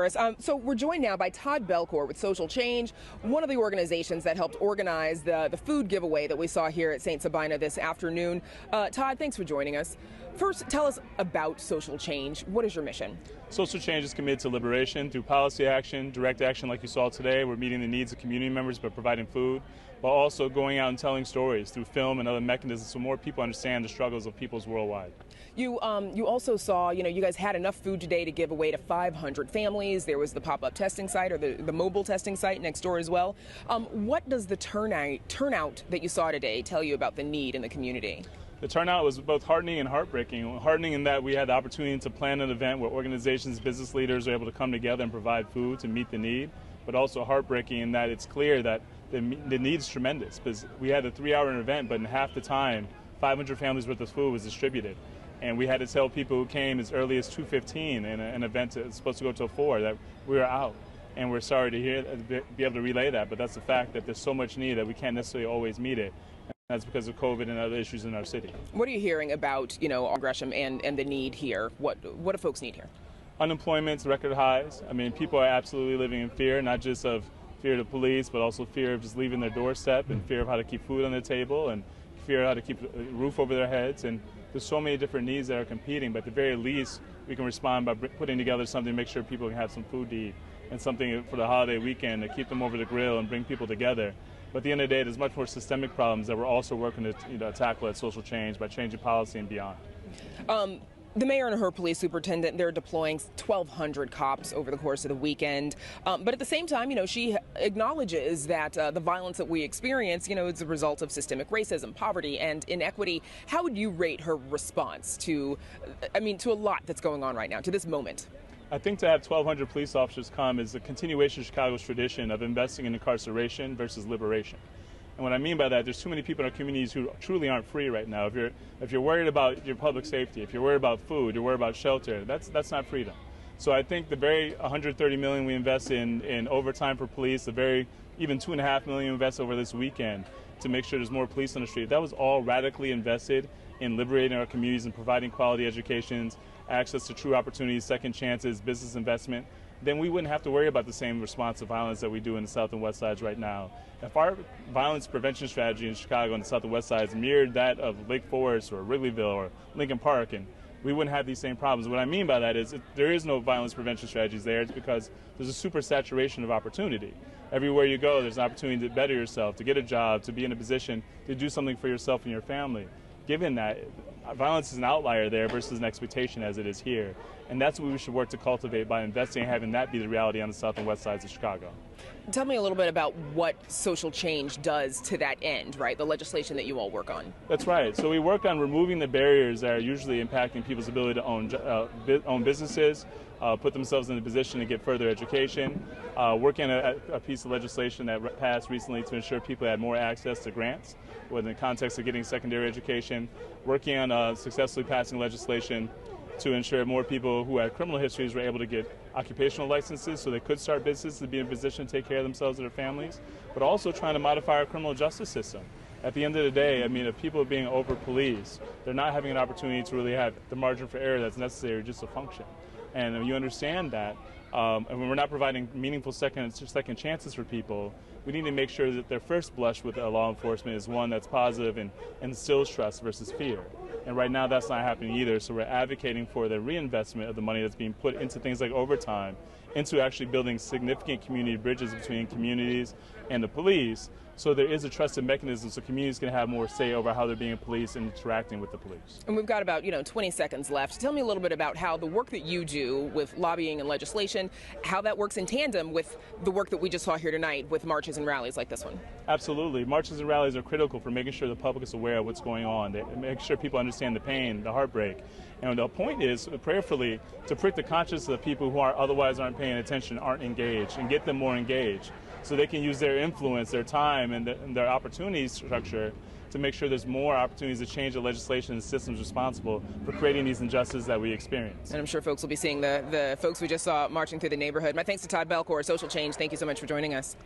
So we're joined now by Todd Belcore with Social Change, one of the organizations that helped organize the food giveaway that we saw here at St. Sabina this afternoon. Todd, thanks for joining us. First, tell us about Social Change. What is your mission? Social Change is committed to liberation through policy action, direct action like you saw today. We're meeting the needs of community members by providing food, but also going out and telling stories through film and other mechanisms so more people understand the struggles of peoples worldwide. You also saw, you guys had enough food today to give away to 500 families. There was the pop-up testing site or the mobile testing site next door as well. What does the turnout that you saw today tell you about the need in the community? The turnout was both heartening and heartbreaking. Heartening in that we had the opportunity to plan an event where organizations, business leaders are able to come together and provide food to meet the need, but also heartbreaking in that it's clear that the need is tremendous because we had a 3-hour event, but in half the time, 500 families worth of food was distributed. And we had to tell people who came as early as 2:15 in an event that's supposed to go till 4 that we were out. And we're sorry to be able to relay that, but that's the fact that there's so much need that we can't necessarily always meet it. That's because of COVID and other issues in our city. What are you hearing about, Gresham and the need here? What do folks need here? Unemployment's record highs. I mean, people are absolutely living in fear, not just of fear of the police, but also fear of just leaving their doorstep and fear of how to keep food on their table and fear of how to keep a roof over their heads. And there's so many different needs that are competing, but at the very least, we can respond by putting together something to make sure people can have some food to eat and something for the holiday weekend to keep them over the grill and bring people together. But at the end of the day, there's much more systemic problems that we're also working to tackle at Social Change by changing policy and beyond. The mayor and her police superintendent, they're deploying 1,200 cops over the course of the weekend. But at the same time, she acknowledges that the violence that we experience, is a result of systemic racism, poverty, and inequity. How would you rate her response to a lot that's going on right now, to this moment? I think to have 1,200 police officers come is a continuation of Chicago's tradition of investing in incarceration versus liberation. And what I mean by that, there's too many people in our communities who truly aren't free right now. If you're worried about your public safety, if you're worried about food, you're worried about shelter, that's not freedom. So I think the very $130 million we invest in overtime for police, the very even $2.5 million we invest over this weekend to make sure there's more police on the street, that was all radically invested in liberating our communities and providing quality educations, access to true opportunities, second chances, business investment. Then we wouldn't have to worry about the same response to violence that we do in the South and West Sides right now. If our violence prevention strategy in Chicago and the South and West Sides mirrored that of Lake Forest or Wrigleyville or Lincoln Park, and we wouldn't have these same problems. What I mean by that is there is no violence prevention strategies there. It's because there's a super saturation of opportunity. Everywhere you go, there's an opportunity to better yourself, to get a job, to be in a position to do something for yourself and your family. Given that, violence is an outlier there versus an expectation as it is here. And that's what we should work to cultivate by investing and having that be the reality on the South and West Sides of Chicago. Tell me a little bit about what Social Change does to that end, right? The legislation that you all work on. That's right. So we work on removing the barriers that are usually impacting people's ability to own businesses, put themselves in a position to get further education, working on a piece of legislation that passed recently to ensure people had more access to grants within the context of getting secondary education, working on successfully passing legislation to ensure more people who had criminal histories were able to get occupational licenses so they could start businesses to be in a position to take care of themselves and their families, but also trying to modify our criminal justice system. At the end of the day, if people are being over-policed, they're not having an opportunity to really have the margin for error that's necessary just to function. And when you understand that, and when we're not providing meaningful second chances for people, we need to make sure that their first blush with law enforcement is one that's positive and instills trust versus fear. And right now that's not happening either, so we're advocating for the reinvestment of the money that's being put into things like overtime, into actually building significant community bridges between communities and the police, so there is a trusted mechanism so communities can have more say over how they're being policed and interacting with the police. And we've got about 20 seconds left. Tell me a little bit about how the work that you do with lobbying and legislation, how that works in tandem with the work that we just saw here tonight with marches and rallies like this one. Absolutely. Marches and rallies are critical for making sure the public is aware of what's going on. They make sure people understand the pain, the heartbreak. And the point is, prayerfully, to prick the conscience of the people who otherwise aren't paying attention, aren't engaged, and get them more engaged so they can use their influence, their time, and their opportunity structure to make sure there's more opportunities to change the legislation and systems responsible for creating these injustices that we experience. And I'm sure folks will be seeing the folks we just saw marching through the neighborhood. My thanks to Todd Belcore, Social Change. Thank you so much for joining us.